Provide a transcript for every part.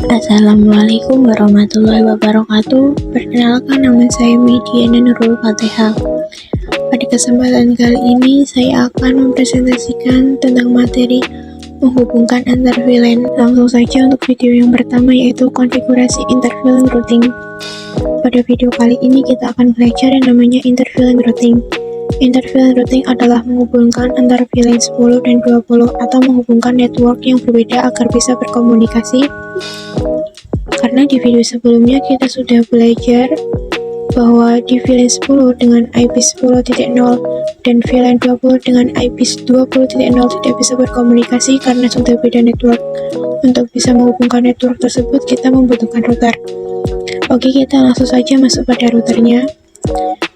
Assalamualaikum warahmatullahi wabarakatuh. Perkenalkan, nama saya Mediana Nurul Fatihah. Pada kesempatan kali ini saya akan mempresentasikan tentang materi menghubungkan antar VLAN. Langsung saja untuk video yang pertama, yaitu konfigurasi interVLAN routing. Pada video kali ini kita akan belajar yang namanya interVLAN routing. InterVLAN routing adalah menghubungkan antara VLAN 10 dan 20 atau menghubungkan network yang berbeda agar bisa berkomunikasi. Karena di video sebelumnya kita sudah belajar bahwa di VLAN 10 dengan IP 10.0 dan VLAN 20 dengan IP 20.0 tidak bisa berkomunikasi karena sudah beda network. Untuk bisa menghubungkan network tersebut kita membutuhkan router. Oke, kita langsung saja masuk pada routernya.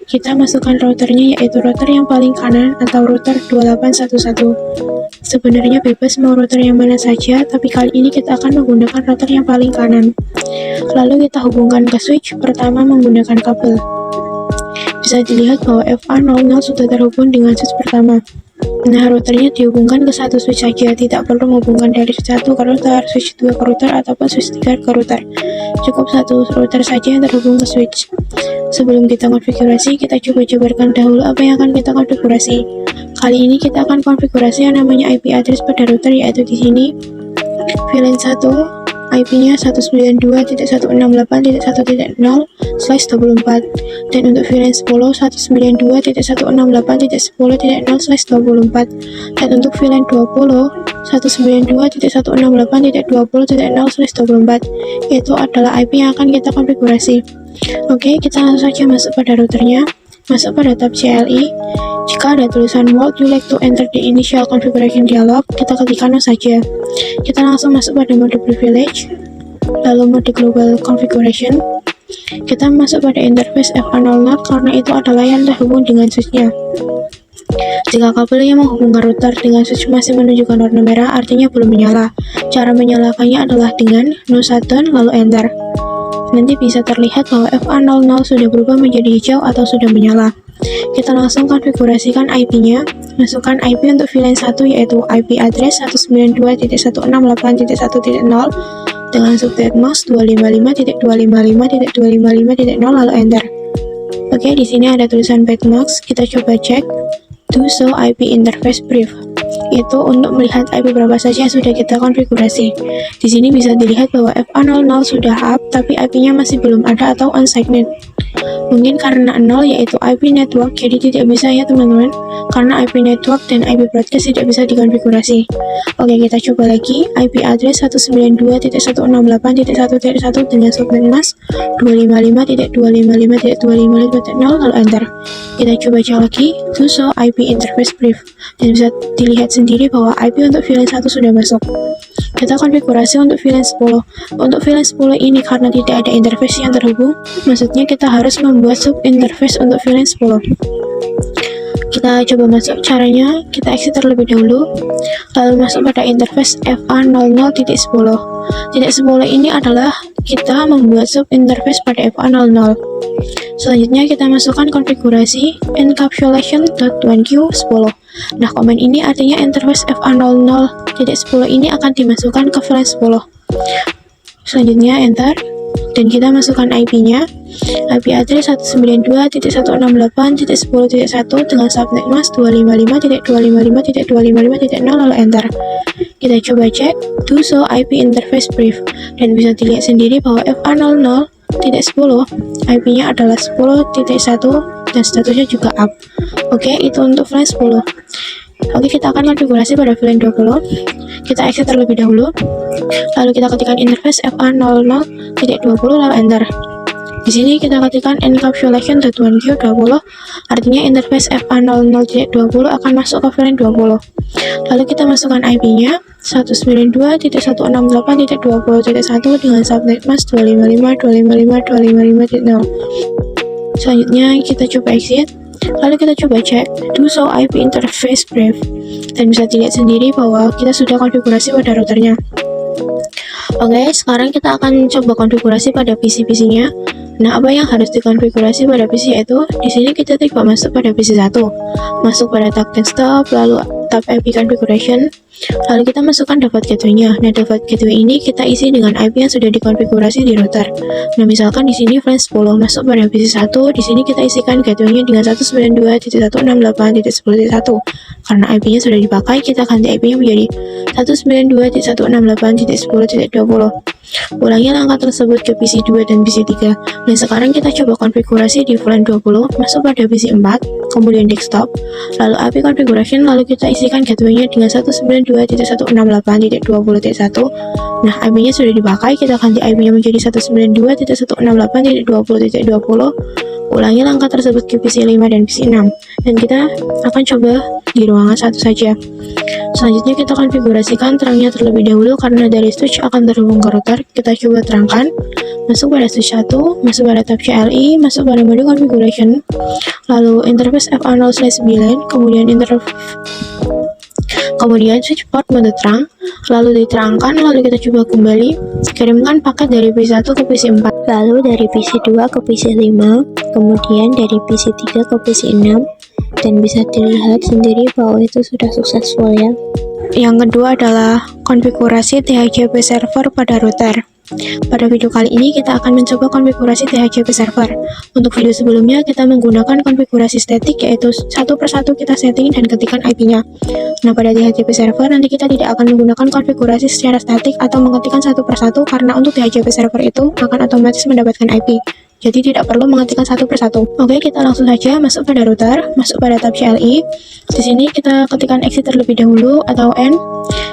Kita masukkan routernya, yaitu router yang paling kanan atau router 2811. Sebenarnya bebas mau router yang mana saja, tapi kali ini kita akan menggunakan router yang paling kanan. Lalu kita hubungkan ke switch pertama menggunakan kabel. Bisa dilihat bahwa FA00 sudah terhubung dengan switch pertama. Nah, routernya dihubungkan ke satu switch saja, tidak perlu menghubungkan dari switch 1 ke router, switch 2 ke router, ataupun switch 3 ke router. Cukup satu router saja yang terhubung ke switch. Sebelum kita konfigurasi, kita coba jabarkan dahulu apa yang akan kita konfigurasi. Kali ini kita akan konfigurasi yang namanya IP address pada router, yaitu di sini VLAN 1 IP-nya 192.168.1.0/24 dan untuk VLAN 10 192.168.10.0/24 dan untuk VLAN 20 192.168.20.0/24. Itu adalah IP yang akan kita konfigurasi. Oke, kita langsung saja masuk pada routernya. Masuk pada tab CLI. Jika ada tulisan "Would you like to enter the initial configuration dialog?", kita ketikkan "No" saja. Kita langsung masuk pada mode privilege, lalu mode global configuration. Kita masuk pada interface FA00 karena itu adalah yang terhubung dengan switchnya. Jika kabel yang menghubungkan router dengan switch masih menunjukkan warna merah, artinya belum menyala. Cara menyalakannya adalah dengan no shutdown lalu enter. Nanti bisa terlihat bahwa FA00 sudah berubah menjadi hijau atau sudah menyala. Kita langsung konfigurasikan IP-nya. Masukkan IP untuk VLAN 1, yaitu IP address 192.168.1.0 dengan subnet mask 255.255.255.0 lalu enter. Oke, di sini ada tulisan bytemask. Kita coba cek to show IP interface brief. Itu untuk melihat IP berapa saja yang sudah kita konfigurasi. Di sini bisa dilihat bahwa FA00 sudah up, tapi IP-nya masih belum ada atau unsigned. Mungkin karena 0 yaitu IP network, jadi tidak bisa ya teman-teman, karena IP network dan IP broadcast tidak bisa dikonfigurasi. Oke, kita coba lagi. IP address 192.168.1.1 dengan subnet mask 255.255.255.0 lalu enter. Kita coba cek lagi to show IP interface brief, dan bisa dilihat sendiri bahwa IP untuk VLAN 1 sudah masuk. Kita konfigurasi untuk VLAN 10. Untuk VLAN 10 ini karena tidak ada interface yang terhubung, maksudnya kita harus membuat sub interface untuk VLAN 10. Kita coba masuk. Caranya kita exit terlebih dahulu, lalu masuk pada interface FA00.10. Titik 10 ini adalah kita membuat sub interface pada FA00. Selanjutnya kita masukkan konfigurasi encapsulation.1q10. Nah, komen ini artinya interface FA00.10 ini akan dimasukkan ke VLAN 10. Selanjutnya enter, dan kita masukkan IP-nya. IP address 192.168.10.1 dengan subnet mask 255.255.255.0 lalu enter. Kita coba cek to show IP interface brief, dan bisa dilihat sendiri bahwa FA00.10 IP-nya adalah 10.1 dan statusnya juga up. Oke, itu untuk VLAN 10. Oke, kita akan konfigurasi pada VLAN 20. Kita exit terlebih dahulu, lalu kita ketikkan interface FA00.20 lalu enter. Di sini kita ketikkan encapsulation.1q20, artinya interface FA00.20 akan masuk ke VLAN 20. Lalu kita masukkan IP-nya 192.168.20.1 dengan subnet mask 255.255.255.0. Selanjutnya kita coba exit, lalu kita coba cek to show IP interface brief, dan bisa dilihat sendiri bahwa kita sudah konfigurasi pada routernya. Oke, sekarang kita akan coba konfigurasi pada PC-nya. Nah, apa yang harus dikonfigurasi pada PC yaitu di sini kita tiba masuk pada PC 1, masuk pada tab desktop, lalu tab IP configuration. Lalu kita masukkan default gateway-nya. Nah, default gateway ini kita isi dengan IP yang sudah dikonfigurasi di router. Nah, misalkan di sini flash 10 masuk pada PC1, di sini kita isikan gateway-nya dengan 192.168.10.1. Karena IP-nya sudah dipakai, kita ganti IP-nya menjadi 192.168.10.20. Ulangi langkah tersebut ke PC2 dan PC3. Dan sekarang kita coba konfigurasi di VLAN 20, masuk pada PC4, kemudian desktop, lalu IP configuration, lalu kita isikan gateway-nya dengan 192.168.20.1. Nah, IP-nya sudah dipakai, kita ganti IP-nya menjadi 192.168.20.20. Ulangi langkah tersebut ke PC5 dan PC6, dan kita akan coba di ruangan satu saja. Selanjutnya kita konfigurasikan terangnya terlebih dahulu karena dari switch akan terhubung ke router. Kita coba terangkan, masuk pada switch 1, masuk pada tab CLI, masuk pada mode configuration, lalu interface FA0/9, kemudian switch port mode terang, lalu diterangkan, lalu kita coba kembali, kirimkan paket dari PC1 ke PC4, lalu dari PC2 ke PC5, kemudian dari PC3 ke PC6, dan bisa dilihat sendiri bahwa itu sudah successful ya. Yang kedua adalah konfigurasi DHCP server pada router. Pada video kali ini kita akan mencoba konfigurasi DHCP server. Untuk video sebelumnya kita menggunakan konfigurasi statik, yaitu satu persatu kita setting dan ketikkan IP-nya. Nah, pada DHCP server nanti kita tidak akan menggunakan konfigurasi secara statik atau mengetikkan satu persatu, karena untuk DHCP server itu akan otomatis mendapatkan IP. Jadi tidak perlu mengetikkan satu persatu. Oke, kita langsung saja masuk pada router, masuk pada tab CLI. Di sini kita ketikkan exit terlebih dahulu atau N.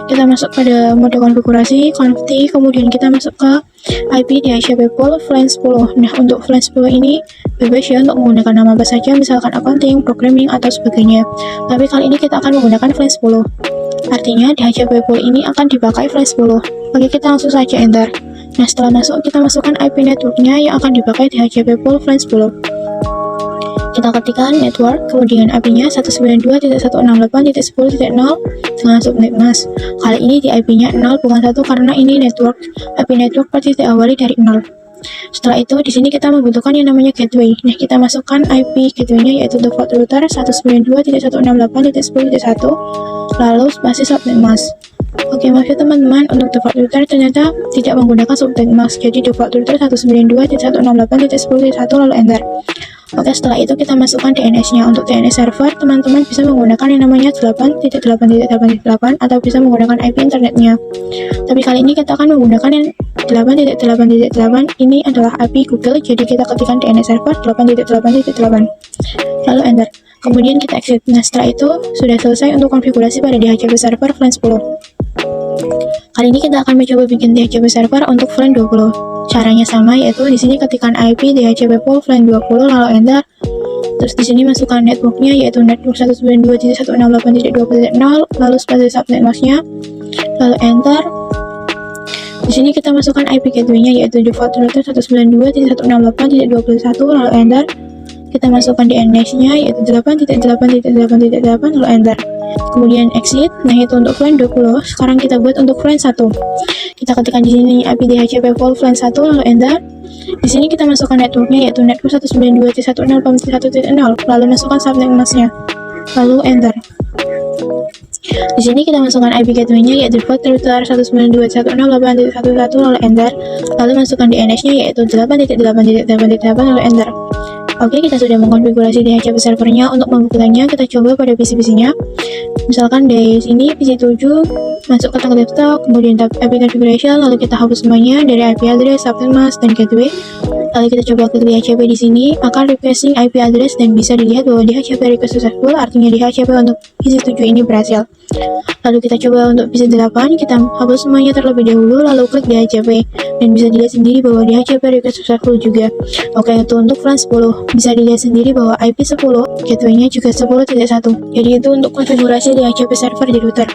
Kita masuk pada mode konfigurasi, conft, kemudian kita masuk ke IP DHCP pool VLAN 10. Nah, untuk VLAN 10 ini bebas ya untuk menggunakan nama apa saja, misalkan accounting, programming, atau sebagainya. Tapi kali ini kita akan menggunakan VLAN 10. Artinya DHCP pool ini akan dipakai VLAN 10. Oke, kita langsung saja enter. Nah, setelah masuk, kita masukkan IP networknya yang akan dipakai DHCP pool VLAN 10. Kita ketikkan network, kemudian IP-nya 192.168.10.0 dengan subnet mask. Kali ini di IP-nya 0 bukan 1 karena ini network. IP network pasti diawali dari 0. Setelah itu, di sini kita membutuhkan yang namanya gateway. Nah, kita masukkan IP gateway-nya yaitu default router 192.168.10.1, lalu spasi subnet mask. Oke, maaf ya teman-teman, untuk default router ternyata tidak menggunakan subnet mask, jadi default router 192.168.10.1 lalu enter. Oke, setelah itu kita masukkan DNS-nya. Untuk DNS server, teman-teman bisa menggunakan yang namanya 8.8.8 atau bisa menggunakan IP internetnya. Tapi kali ini kita akan menggunakan yang 8.8.8. Ini adalah IP Google, jadi kita ketikkan DNS server 8.8.8 lalu enter. Kemudian kita exit. Nah, setelah itu sudah selesai untuk konfigurasi pada DHCP server VLAN 10. Kali ini kita akan mencoba bikin DHCP server untuk VLAN 20. Caranya sama, yaitu di sini ketikkan IP DHCP pool VLAN 20 lalu enter. Terus di sini masukkan networknya yaitu network 192.168.20.0 lalu spasi subnet masknya lalu enter. Di sini kita masukkan IP gateway-nya yaitu default router 192.168.20.1 lalu enter. Kita masukkan DNS-nya yaitu 8.8.8.8 lalu enter. Kemudian exit. Nah, itu untuk VLAN 20. Sekarang kita buat untuk VLAN 1. Kita ketikkan di sini IP DHCP pool VLAN 1 lalu enter. Di sini kita masukkan networknya yaitu network 192.168.1.0 lalu masukkan subnet masknya lalu enter. Di sini kita masukkan IP gateway-nya yaitu default router 192.168.1.1 lalu enter. Lalu masukkan DNS-nya yaitu 8.8.8.8 lalu enter. Oke, kita sudah mengkonfigurasi DHCP servernya. Untuk membukannya, kita coba pada PC-PC-nya. Misalkan dari sini PC7, masuk ke tangga desktop, kemudian tab IP configuration, lalu kita hapus semuanya dari IP address, subnet mask, dan gateway. Lalu kita coba klik DHCP di sini, akan requesting IP address dan bisa dilihat bahwa DHCP request successful, artinya DHCP untuk PC7 ini berhasil. Lalu kita coba untuk PC8, kita hapus semuanya terlebih dahulu, lalu klik DHCP dan bisa dilihat sendiri bahwa DHCP request successful juga. Oke, itu untuk VLAN 10. Bisa dilihat sendiri bahwa IP 10, gateway-nya juga 10.1. Jadi itu untuk konfigurasi DHCP server di router.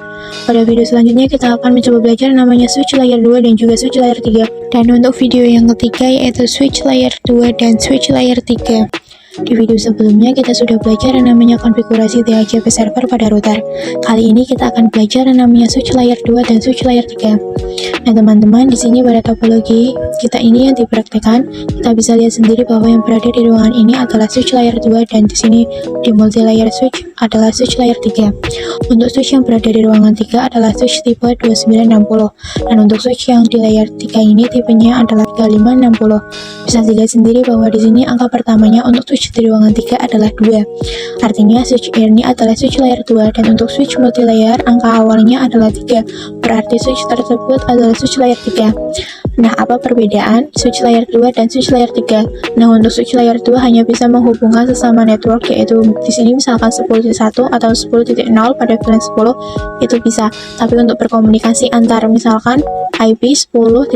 Pada video selanjutnya kita akan mencoba belajar namanya switch layer 2 dan juga switch layer 3. Dan untuk video yang ketiga yaitu switch layer 2 dan switch layer 3. Di video sebelumnya kita sudah belajar yang namanya konfigurasi DHCP server pada router. Kali ini kita akan belajar yang namanya switch layer 2 dan switch layer 3. Nah teman-teman, di sini pada topologi kita ini yang dipraktekkan, kita bisa lihat sendiri bahwa yang berada di ruangan ini adalah switch layer 2 dan di sini di multi layer switch adalah switch layer 3. Untuk switch yang berada di ruangan 3 adalah switch tipe 2960 dan untuk switch yang di layer 3 ini tipenya adalah 3560. Bisa dilihat sendiri bahwa di sini angka pertamanya untuk switch di ruangan 3 adalah 2. Artinya switch ini adalah switch layer 2 dan untuk switch multi layer angka awalnya adalah 3. Berarti switch tersebut adalah switch layer 3. Nah, apa perbedaan switch layer 2 dan switch layer 3? Nah, untuk switch layer 2 hanya bisa menghubungkan sesama network, yaitu di sini misalkan 10.1 atau 10.0 pada VLAN 10 itu bisa. Tapi untuk berkomunikasi antar misalkan IP 10.0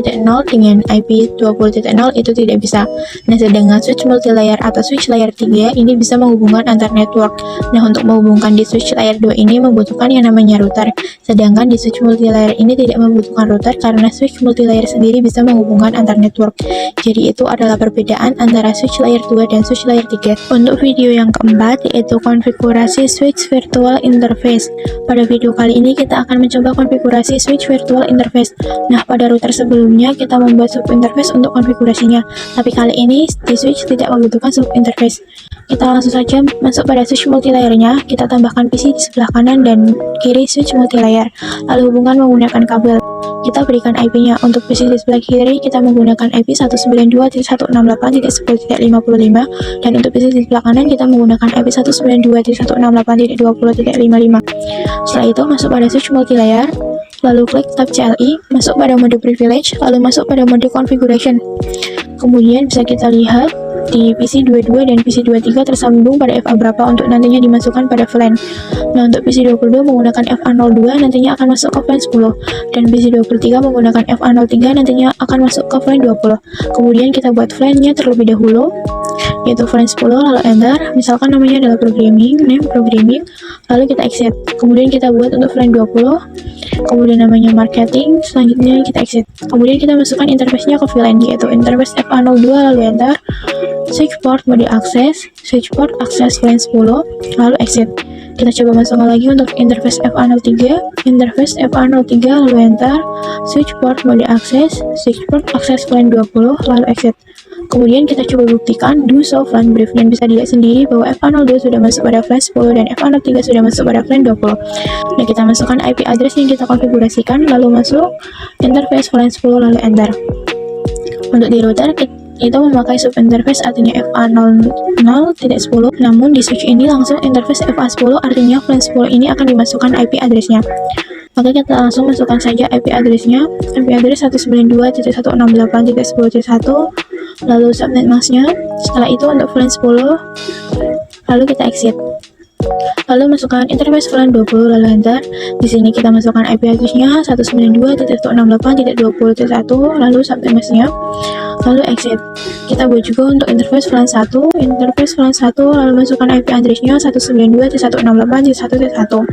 dengan IP 20.0 itu tidak bisa. Nah, sedangkan switch multi layer atau switch layer 3 ini bisa menghubungkan antar network. Nah, untuk menghubungkan di switch layer 2 ini membutuhkan yang namanya router. Sedangkan di switch multi layer ini tidak membutuhkan router karena switch multi layer sendiri bisa menghubungkan antar network. Jadi itu adalah perbedaan antara switch layer 2 dan switch layer 3. Untuk video yang keempat yaitu konfigurasi switch virtual interface. Pada video kali ini kita akan mencoba konfigurasi switch virtual interface. Nah, pada router sebelumnya kita membuat sub interface untuk konfigurasinya. Tapi kali ini di switch tidak membutuhkan sub interface. Kita langsung saja masuk pada switch multi layernya. Kita tambahkan PC di sebelah kanan dan kiri switch multi layer. Lalu hubungkan menggunakan kabel. Kita berikan IP-nya. Untuk PC di sebelah kiri kita menggunakan IP 192.168.10.55 dan untuk PC di sebelah kanan kita menggunakan IP 192.168.20.55. Setelah itu masuk pada switch multi layer, lalu klik tab CLI, masuk pada mode privilege, lalu masuk pada mode configuration. Kemudian bisa kita lihat di PC 22 dan PC 23 tersambung pada FA berapa untuk nantinya dimasukkan pada VLAN. Nah, untuk PC 22 menggunakan FA02 nantinya akan masuk ke VLAN 10 dan PC 23 menggunakan FA03 nantinya akan masuk ke VLAN 20. Kemudian kita buat VLAN-nya terlebih dahulu, yaitu VLAN 10, lalu enter, misalkan namanya adalah programming, name programming, lalu kita exit. Kemudian kita buat untuk VLAN 20, kemudian namanya marketing, selanjutnya kita exit. Kemudian kita masukkan interface-nya ke VLAN, yaitu interface FA02, lalu enter, switch port mode akses, switch port akses VLAN 10, lalu exit. Kita coba masukkan lagi untuk interface FA03, interface FA03, lalu enter, switch port mode akses, switch port akses VLAN 20, lalu exit. Kemudian kita coba buktikan do show VLAN brief dan bisa dilihat sendiri bahwa FA02 sudah masuk pada VLAN 10 dan FA03 sudah masuk pada VLAN 20. Nah, kita masukkan IP address yang kita konfigurasikan, lalu masuk interface VLAN 10, lalu enter. Untuk di router itu memakai sub interface artinya FA00.10, namun di switch ini langsung interface FA10 artinya VLAN 10 ini akan dimasukkan IP addressnya. Maka kita langsung masukkan saja IP addressnya, IP address 192.168.10.1, lalu subnet masknya. Setelah itu untuk VLAN 10, lalu kita exit. Lalu masukkan interface VLAN 20, lalu enter. Di sini kita masukkan IP addressnya 192.168.20.1, lalu subnet masknya, lalu exit. Kita buat juga untuk interface VLAN 1, interface VLAN 1, lalu masukkan IP addressnya 192.168.1.1,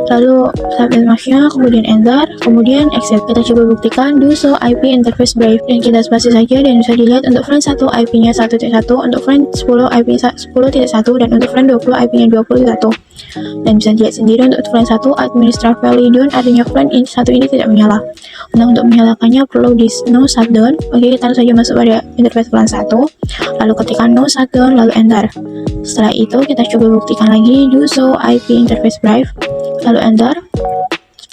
lalu subnet masknya, kemudian enter, kemudian exit. Kita coba buktikan do show IP interface brief dan kita spasi saja dan bisa dilihat untuk VLAN 1 IP-nya 1.1, untuk VLAN 10 IP 10.1 dan untuk VLAN 20 IP-nya 20.1. Dan bisa dilihat sendiri untuk VLAN 1 administrator value down artinya VLAN ini satu ini tidak menyala. Nah, untuk menyalakannya perlu di no shutdown. Oke, kita saja masuk pada interface VLAN 1, lalu ketikkan no shutdown, lalu enter. Setelah itu kita coba buktikan lagi do show IP interface brief, lalu enter.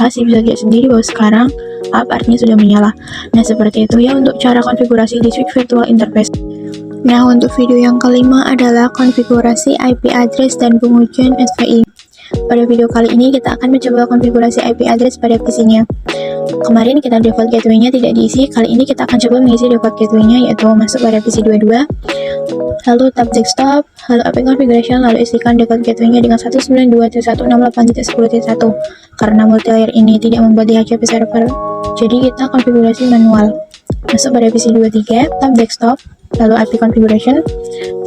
Masih bisa lihat sendiri bahwa sekarang artinya sudah menyala. Nah, seperti itu ya untuk cara konfigurasi di switch virtual interface. Nah, untuk video yang kelima adalah konfigurasi IP address dan pengujian SVI. Pada video kali ini kita akan mencoba konfigurasi IP address pada PC-nya. Kemarin kita default gateway-nya tidak diisi, kali ini kita akan coba mengisi default gateway-nya, yaitu masuk pada PC 22, lalu tab desktop, lalu APK configuration, lalu isikan default gateway-nya dengan 192.168.10.1. Karena multilayer ini tidak membuat DHCP server, jadi kita konfigurasi manual. Masuk pada PC 23, tab desktop, lalu IP configuration,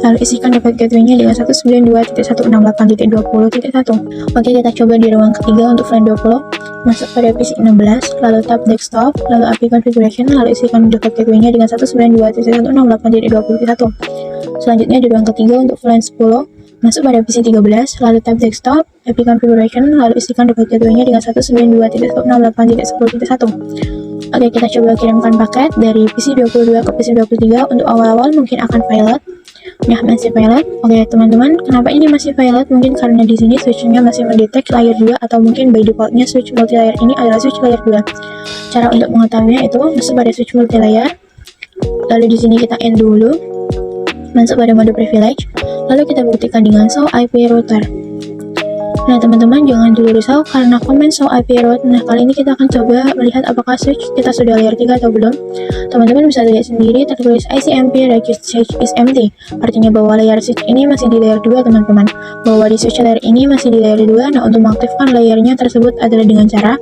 lalu isikan default gateway-nya dengan 192.168.20.1. Oke, kita coba di ruang ketiga untuk VLAN 20. Masuk pada PC 16, lalu tab desktop, lalu IP configuration, lalu isikan default gateway-nya dengan 192.168.20.1. Selanjutnya di ruang ketiga untuk VLAN 10, masuk pada PC 13, lalu tab desktop, IP configuration, lalu isikan default gateway-nya dengan 192.168.10.1. Oke, kita coba kirimkan paket dari PC 22 ke PC 23. Untuk awal-awal mungkin akan violet. Nah, masih violet. Oke, teman-teman, kenapa ini masih violet? Mungkin karena di sini switch-nya masih mendetek layer 2, atau mungkin by default-nya switch multi-layer ini adalah switch layer 2. Cara untuk mengetahuinya itu masuk pada switch multi-layer. Lalu di sini kita end dulu. Masuk pada mode privilege. Lalu kita buktikan dengan show IP router. Nah, teman-teman jangan dulu risau karena komen show IP route. Nah, kali ini kita akan coba melihat apakah switch kita sudah layer 3 atau belum. Teman-teman bisa lihat sendiri tertulis ICMP register switch is empty. Artinya bahwa layer switch ini masih di layer 2, teman-teman. Bahwa di switch layer ini masih di layer 2. Nah, untuk mengaktifkan layernya tersebut adalah dengan cara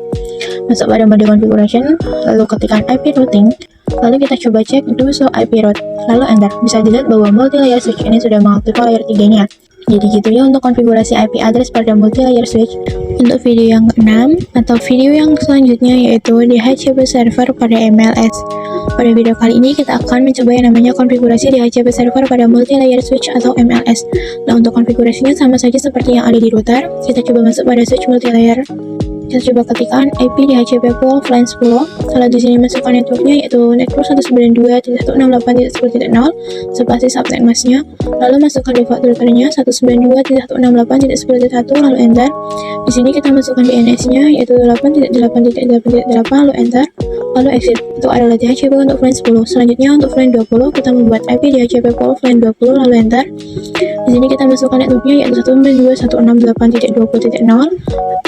masuk pada mode configuration, lalu ketikkan IP routing. Lalu kita coba cek do show IP route, lalu enter. Bisa dilihat bahwa multi layer switch ini sudah mengaktifkan layer 3-nya. Jadi gitu ya untuk konfigurasi IP address pada multi-layer switch. Untuk video yang ke-6 atau video yang selanjutnya yaitu DHCP server pada MLS. Pada video kali ini kita akan mencoba yang namanya konfigurasi DHCP server pada multi-layer switch atau MLS. Nah, untuk konfigurasinya sama saja seperti yang ada di router. Kita coba masuk pada switch multi-layer. Kita coba ketikkan IP DHCP pool VLAN 10. Kalau di sini masukkan networknya yaitu network 192.168.10.0 spasi subnet masknya. Lalu masukkan default routernya 192.168.10.1 lalu enter. Di sini kita masukkan DNS-nya yaitu 8.8.8.8 lalu enter. Lalu exit. Itu adalah DHCP untuk VLAN 10. Selanjutnya untuk VLAN 20 kita membuat IP DHCP pool VLAN 20 lalu enter. Di sini kita masukkan networknya yaitu 192.168.20.0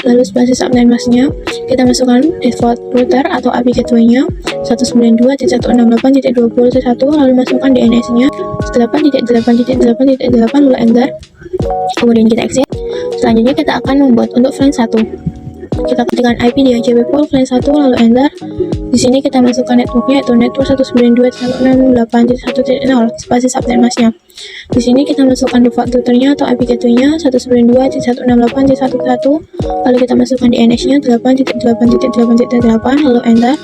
lalu spasi subnet masknya kita masukkan default router atau IP gateway-nya 192.168.20.1 lalu masukkan DNS-nya 8.8.8.8 lalu enter. Kemudian kita exit. Selanjutnya kita akan membuat untuk VLAN 1. Kita ketikkan IP DHCP pool VLAN 1 lalu enter. Di sini kita masukkan networknya yaitu network 192.168.1.0 spasi subnet masknya. Di sini kita masukkan default routernya atau IP gateway-nya 192.168.1.1 lalu kita masukkan DNS-nya 8.8.8.8 lalu enter.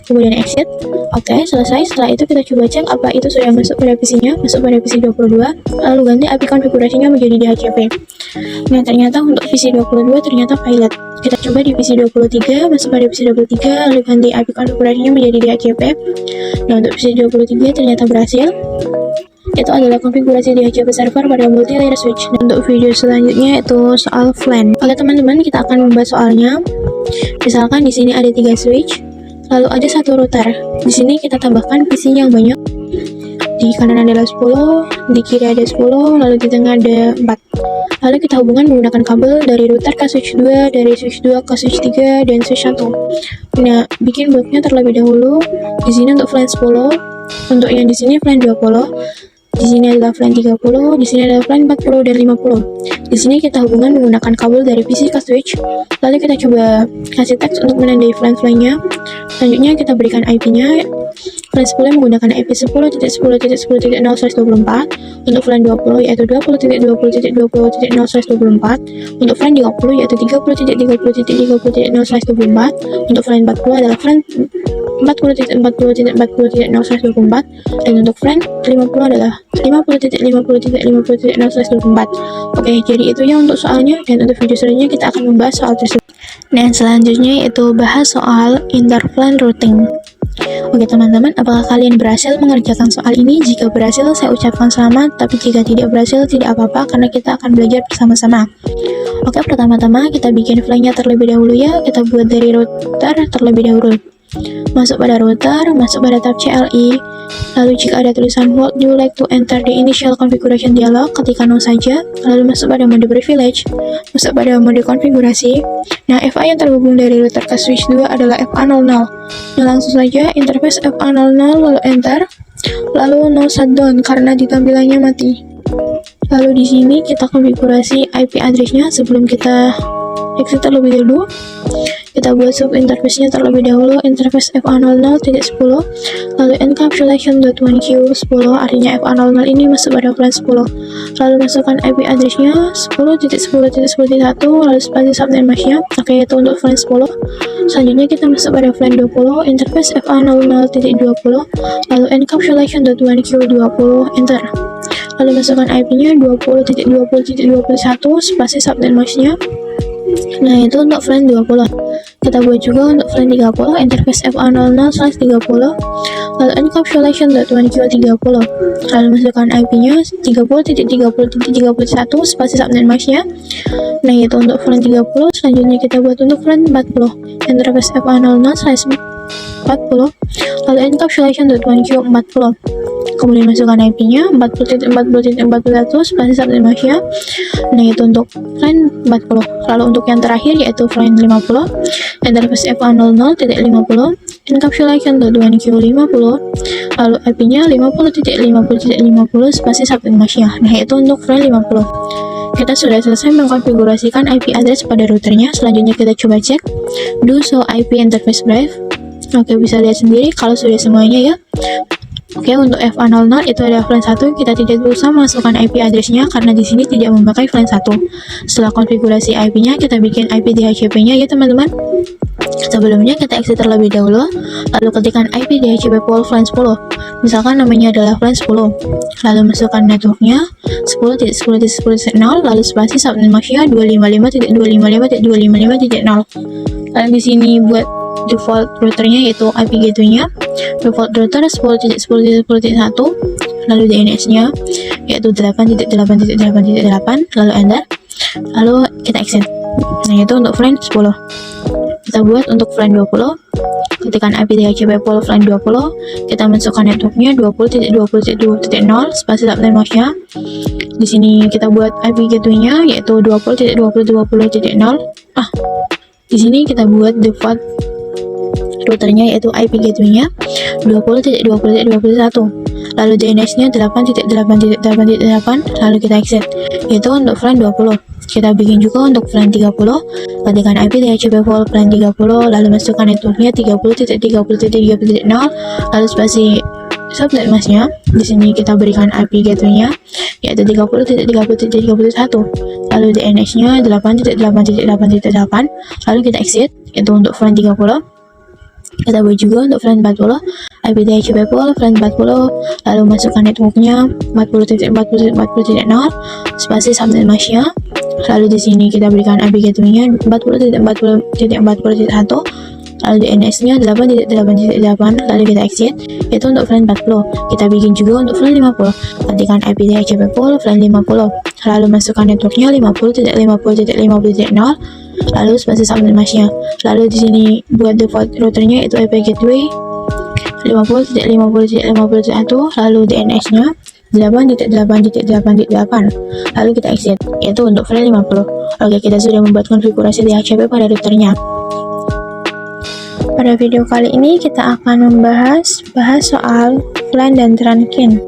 Kemudian exit. Oke, selesai. Setelah itu kita coba cek apa itu sudah masuk pada PC-nya. Masuk pada PC 22 lalu ganti IP konfigurasinya menjadi DHCP. Nah, ternyata untuk PC 22 ternyata violet. Kita coba di PC 23, masuk pada PC 23 lalu ganti IP konfigurasinya menjadi DHCP. Nah, untuk PC 23 ternyata berhasil. Itu adalah konfigurasi DHCP server pada multi-layer switch. Dan untuk video selanjutnya itu soal VLAN. Oke teman-teman, kita akan membahas soalnya. Misalkan di sini ada 3 switch, lalu ada 1 router. Di sini kita tambahkan PC yang banyak. Di kanan adalah 10, di kiri ada 10, lalu di tengah ada 4. Lalu kita hubungkan menggunakan kabel dari router ke switch 2, dari switch 2 ke switch 3, dan switch 1. Nah, bikin bloknya terlebih dahulu. Di sini untuk VLAN 10, untuk yang di sini VLAN 20, di sini adalah VLAN 30, di sini adalah VLAN 40 dan 50. Di sini kita hubungkan menggunakan kabel dari PC ke switch. Lalu kita coba kasih teks untuk menandai VLAN-nya. Selanjutnya kita berikan IP-nya. VLAN 10 menggunakan IP 10.10.10.0/24. Untuk VLAN 20 yaitu 20.20.20.0/24. Untuk VLAN 30 yaitu 30.30.30.0/24. Untuk VLAN 40 adalah VLAN 40.40.40.0/24 dan untuk VLAN 50 adalah 50.50.50.0/24. Oke, jadi itu ya untuk soalnya, dan untuk video selanjutnya kita akan membahas soal tersebut. Dan selanjutnya yaitu bahas soal inter-VLAN routing. Oke teman-teman, apakah kalian berhasil mengerjakan soal ini? Jika berhasil, saya ucapkan selamat, tapi jika tidak berhasil, tidak apa-apa karena kita akan belajar bersama-sama. Oke, pertama-tama kita bikin VLAN-nya terlebih dahulu ya. Kita buat dari router terlebih dahulu. Masuk pada router, masuk pada tab CLI. Lalu jika ada tulisan Would you like to enter the initial configuration dialog, ketikkan no saja. Lalu masuk pada mode privilege, masuk pada mode konfigurasi. Nah, FA yang terhubung dari router ke switch 2 adalah FA00. Nah, langsung saja interface FA00 lalu enter. Lalu no shutdown karena di tampilannya mati. Lalu di sini kita konfigurasi IP address-nya sebelum kita exit terlebih dahulu. kita buat sub interface-nya terlebih dahulu, interface FA00.10, lalu encapsulation.1q10, artinya FA00 ini masuk pada plan 10, lalu masukkan IP address-nya 10.10.10.1, lalu spasi subnet mesh-nya. Oke, itu untuk plan 10. Selanjutnya kita masuk pada plan 20, interface FA00.20, lalu encapsulation.1q20, enter. Lalu masukkan IP-nya 20.20.21, spasi subnet mesh-nya. Nah, itu untuk plan 20. Kita buat juga untuk plan 30, interface FA00/30, lalu encapsulation.1q30, lalu masukkan IP-nya 30.30.31, spasi subnet mesh-nya. Nah, itu untuk plan 30. Selanjutnya kita buat untuk plan 40, interface FA00/40, lalu encapsulation.1q40, kemudian masukkan IP-nya 40.40.41, spasi subnet mesh-nya. Nah, itu untuk plan 40. Lalu untuk yang terakhir yaitu plan 50, interface FA00.50, encapsulation.1q50, lalu IP-nya 50.50.50, spasi subnet mesh-nya. Nah, itu untuk plan 50. Kita sudah selesai mengkonfigurasikan IP address pada routernya. Selanjutnya kita coba cek do show IP interface brief. Oke, bisa lihat sendiri kalau sudah semuanya ya. Oke, untuk FA00 itu adalah plan 1, kita tidak usah masukkan IP address-nya karena di sini tidak memakai plan 1. Setelah konfigurasi IP-nya, kita bikin IP DHCP-nya ya teman-teman. Sebelumnya kita exit terlebih dahulu, lalu ketikkan IP DHCP pool plan 10. Misalkan namanya adalah plan 10. Lalu masukkan networknya 10.10.10.0, lalu spasi subnet mesh-nya 255.255.255.0. Lalu di sini buat default routernya yaitu IP gateway-nya, default router 10.10.10.1, lalu DNS-nya yaitu 8.8.8.8, lalu enter, lalu kita exit. Nah, itu untuk plan 10. Kita buat untuk plan 20, ketikkan IP DHCP pool plan 20, kita masukkan networknya 20.20.20.0, spasi subnet mesh-nya. Di sini kita buat IP gateway-nya yaitu 20.20.20.0. Di sini kita buat default routernya yaitu IP gateway-nya 20.20.21, lalu DNS-nya 8.8.8.8, lalu kita exit. Itu untuk plan 20. Kita bikin juga untuk plan 30, ketikkan IP DHCP pool plan 30, lalu masukkan networknya 30.30.30.0, lalu spasi subnet mesh-nya. Di sini kita berikan IP gateway-nya yaitu 30.30.31, lalu DNS-nya 8.8.8.8, lalu kita exit. Itu untuk plan 30. Kita buat juga untuk plan 40, IP DHCP pool plan 40, lalu masukkan networknya 40.40.40.0, spasi subnet mesh-nya. Lalu di sini kita berikan IP gateway-nya 40.40.40.1, lalu DNS-nya 8.8.8, lalu kita exit. Itu untuk plan 40. Kita bikin juga untuk plan 50, ketikkan IP DHCP pool plan 50, lalu masukkan networknya 50.50.50.0, lalu spasi subnet mesh-nya. Lalu di sini buat default routernya itu IP gateway 50.50.50.1, lalu DNS-nya 8.8.8.8, lalu kita exit. Itu untuk plan 50. Oke, kita sudah membuat konfigurasi DHCP pada routernya. Pada video kali ini kita akan membahas soal LAN dan trunking.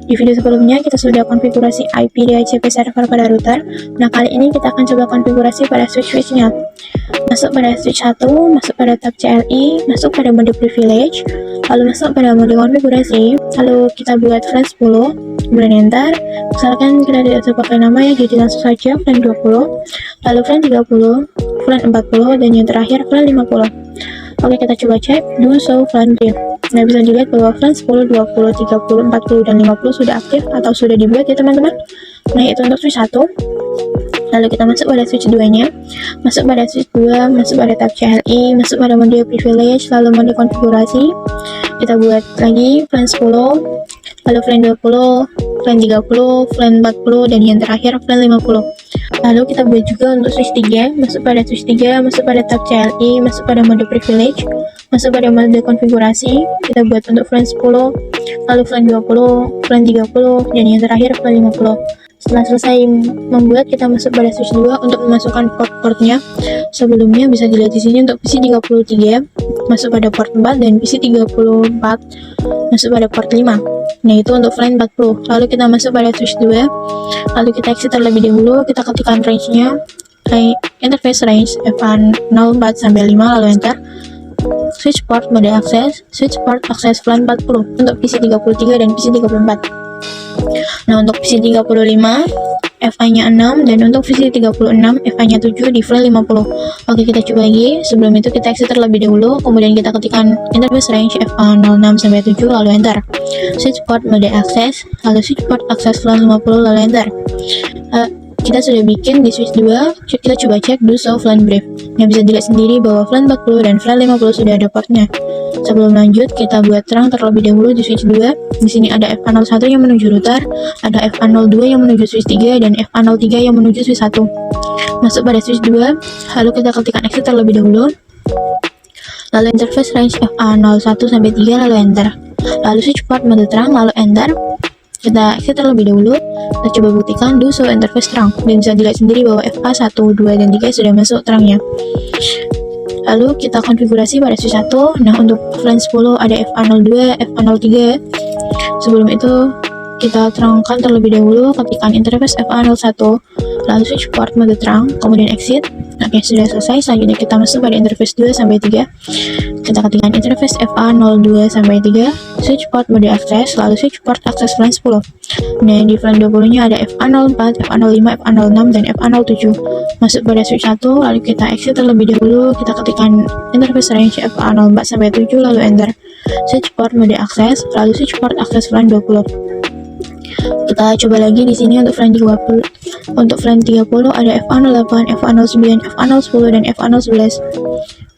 Di video sebelumnya kita sudah konfigurasi IP DHCP server pada router. Nah, kali ini kita akan coba konfigurasi pada switch-switchnya. Masuk pada switch 1, masuk pada tab CLI, masuk pada mode privilege, lalu masuk pada mode konfigurasi, lalu kita buat plan 10, kemudian enter. Misalkan kita tidak usah pakai nama ya, jadi langsung saja plan 20, lalu plan 30, plan 40, dan yang terakhir plan 50. Oke, kita coba cek do show plan brief. Nah, bisa dilihat bahwa plan 10, 20, 30, 40, dan 50 sudah aktif atau sudah dibuat ya teman-teman. Nah, itu untuk switch 1. Lalu kita masuk pada switch 2 nya, masuk pada switch 2, masuk pada tab CLI, masuk pada mode privilege, lalu mode konfigurasi. Kita buat lagi plan 10, lalu plan 20, plan 30, plan 40, dan yang terakhir plan 50. Lalu kita buat juga untuk switch 3, masuk pada switch 3, masuk pada tab CLI, masuk pada mode privilege, masuk pada mode konfigurasi. Kita buat untuk plan 10, lalu plan 20, plan 30, dan yang terakhir plan 50. Setelah selesai membuat, kita masuk pada switch 2 untuk memasukkan port-portnya. Sebelumnya bisa dilihat di sini untuk PC 33 masuk pada port 4 dan PC 34 masuk pada port 5. Nah, itu untuk plan 40. Lalu kita masuk pada switch 2, lalu kita exit terlebih dahulu, kita ketikkan range-nya interface range FA04 sampai 5 lalu enter. Switch port mode akses, switch port akses VLAN 40 untuk PC 33 dan PC 34. Nah, untuk PC 35 FA-nya 6 dan untuk PC 36 FA-nya 7 di VLAN 50. Oke, kita coba lagi. Sebelum itu kita exit terlebih dahulu, kemudian kita ketikkan interface range FA06 sampai 7 lalu enter. Switch port mode akses, lalu switch port akses VLAN 50 lalu enter. Kita sudah bikin di switch 2, kita coba cek do show VLAN brief. Yang bisa dilihat sendiri bahwa VLAN 40 dan VLAN 50 sudah ada portnya. Sebelum lanjut, kita buat terang terlebih dahulu di switch 2. Di sini ada FA01 yang menuju router, ada FA02 yang menuju switch 3, dan FA03 yang menuju switch 1. Masuk pada switch 2, lalu kita ketikkan exit terlebih dahulu. Lalu interface range FA01 sampai 3 lalu enter. Lalu switch port mode terang lalu enter. Kita exit terlebih dahulu. Kita coba buktikan do show interface terang, dan bisa dilihat sendiri bahwa FA1, 2, dan 3 sudah masuk terangnya. Lalu kita konfigurasi pada switch 1. Nah, untuk VLAN 10 ada FA02, FA03. Sebelum itu kita terangkan terlebih dahulu, ketikkan interface FA01, lalu switch port mode terang, kemudian exit. Oke, sudah selesai. Selanjutnya kita masuk pada interface 2 sampai 3. Kita ketikkan interface FA02 sampai 3, switch port mode akses, lalu switch port akses VLAN 10. Nah, di VLAN 20-nya ada FA04, FA05, FA06, dan FA07. Masuk pada switch 1, lalu kita exit terlebih dahulu. Kita ketikkan interface range FA04 sampai 7 lalu enter. Switch port mode akses, lalu switch port akses VLAN 20. Kita coba lagi di sini untuk VLAN 30. Untuk VLAN 30 ada FA08, FA09, FA010, dan FA011.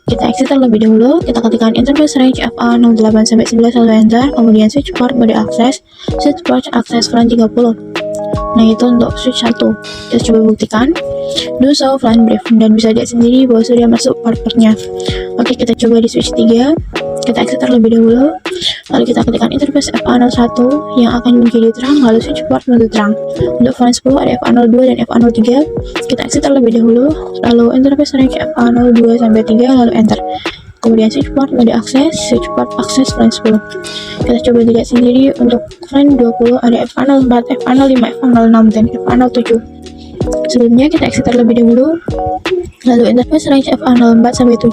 Kita exit terlebih dahulu. Kita ketikkan interface range FA08 sampai 11 lalu enter. Kemudian switch port mode akses, switch port akses VLAN 30. Nah, itu untuk switch 1. Kita coba buktikan do show VLAN brief, dan bisa lihat sendiri bahwa sudah masuk port-portnya. Oke, kita coba di switch 3. Kita exit terlebih dahulu. Lalu kita ketikkan interface FA01 yang akan menjadi terang, lalu switch port mode terang. Untuk VLAN 10 ada FA02 dan FA03. Kita exit terlebih dahulu. Lalu interface range FA02 sampai 3 lalu enter. Kemudian switch port mode akses, switch port akses VLAN 10. Kita coba dilihat sendiri untuk VLAN 20 ada FA04, FA05, FA06, dan FA07. Sebelumnya kita exit terlebih dahulu. Lalu interface range FA04 sampai 7.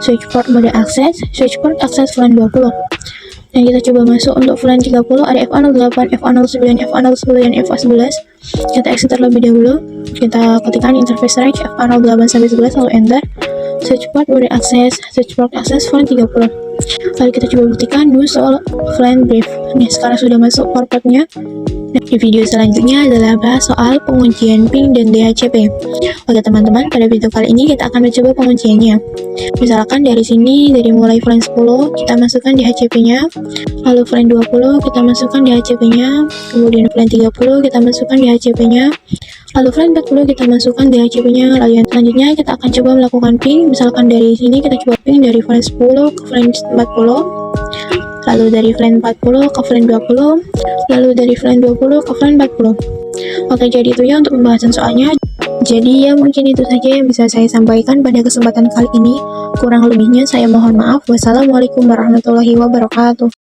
Switch port mode akses, switch port akses VLAN 20. Dan kita coba masuk untuk VLAN 30 ada FA08, FA09, FA010, dan FA11. Kita exit terlebih dahulu. Kita ketikkan interface range FA08 sampai 11 lalu enter. Switch port mode akses, switch port akses VLAN 30. Lalu kita coba buktikan do show VLAN brief. Nih, sekarang sudah masuk port-portnya. Di video selanjutnya adalah bahas soal penguncian PIN dan DHCP. Oke teman-teman, pada video kali ini kita akan mencoba pengunciannya. Misalkan dari sini, dari mulai VLAN 10 kita masukkan DHCP-nya, lalu VLAN 20 kita masukkan DHCP-nya, kemudian VLAN 30 kita masukkan DHCP-nya, lalu VLAN 40 kita masukkan DHCP-nya. Lalu yang selanjutnya kita akan coba melakukan PIN. Misalkan dari sini kita coba PIN dari VLAN 10 ke VLAN 40, lalu dari VLAN 40 ke VLAN 20, lalu dari VLAN 20 ke VLAN 40. Oke, jadi itu ya untuk pembahasan soalnya. Jadi ya mungkin itu saja yang bisa saya sampaikan pada kesempatan kali ini. Kurang lebihnya saya mohon maaf. Wassalamualaikum warahmatullahi wabarakatuh.